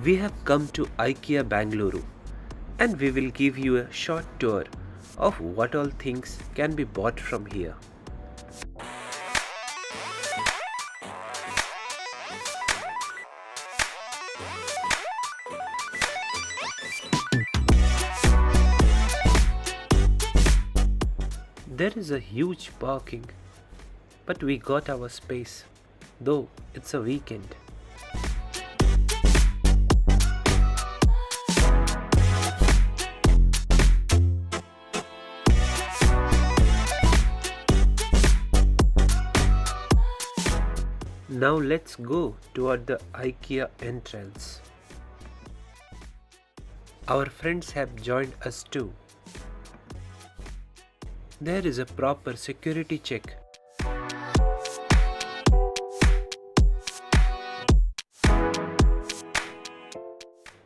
We have come to Ikea Bengaluru and we will give you a short tour of what all things can be bought from here. There is a huge parking, but we got our space, though it's a weekend. Now let's go toward the Ikea entrance. Our friends have joined us too. There is a proper security check.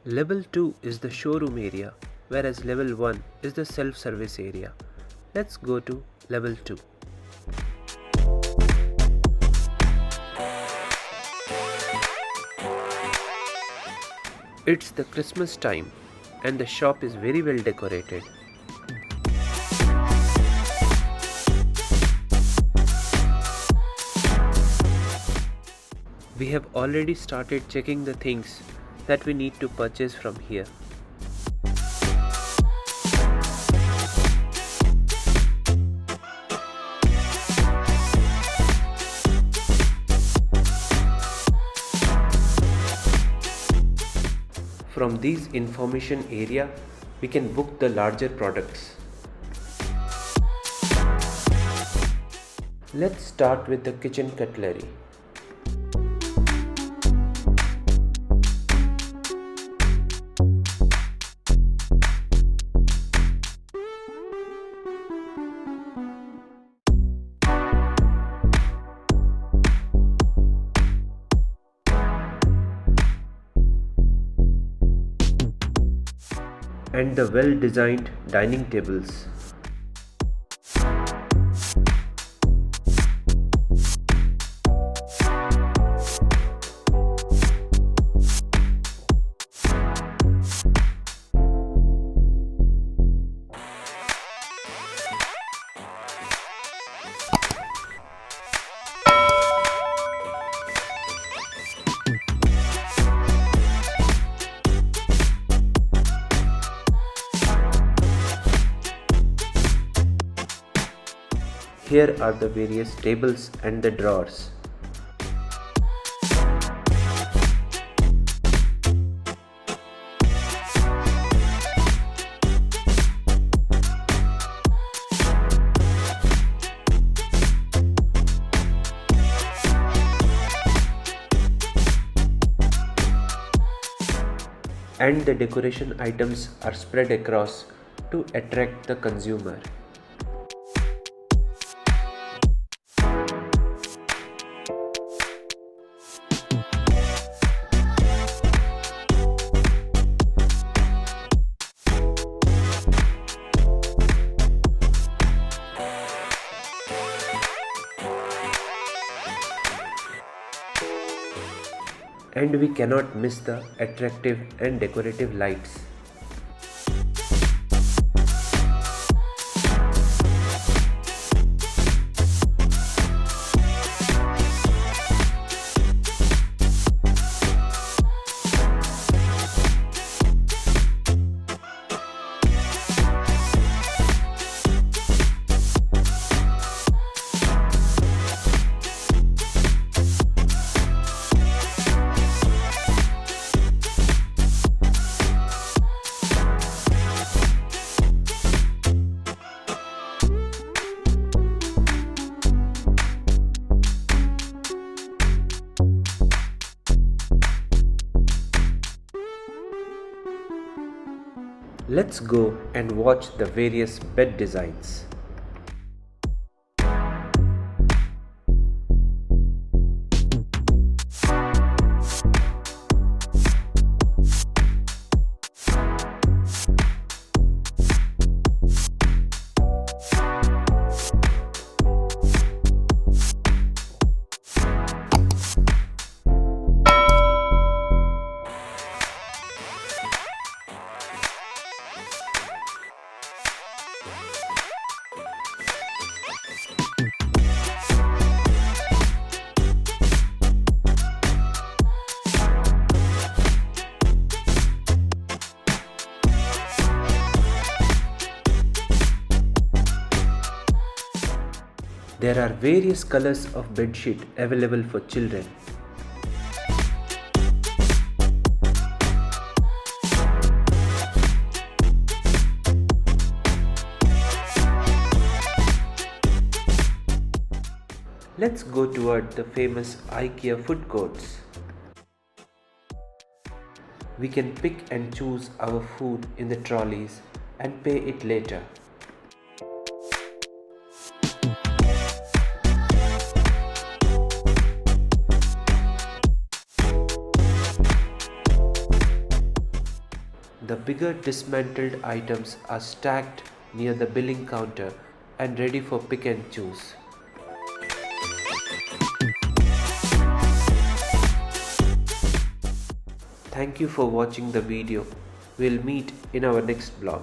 Level 2 is the showroom area, whereas level 1 is the self-service area. Let's go to level 2. It's the Christmas time and the shop is very well decorated. We have already started checking the things that we need to purchase from here. From this information area, we can book the larger products. Let's start with the kitchen cutlery. And the well-designed dining tables. Here are the various tables and the drawers. And the decoration items are spread across to attract the consumer. And we cannot miss the attractive and decorative lights. Let's go and watch the various bed designs. There are various colors of bedsheet available for children. Let's go toward the famous Ikea food courts. We can pick and choose our food in the trolleys and pay it later. The bigger dismantled items are stacked near the billing counter and ready for pick and choose. Thank you for watching the video. We'll meet in our next vlog.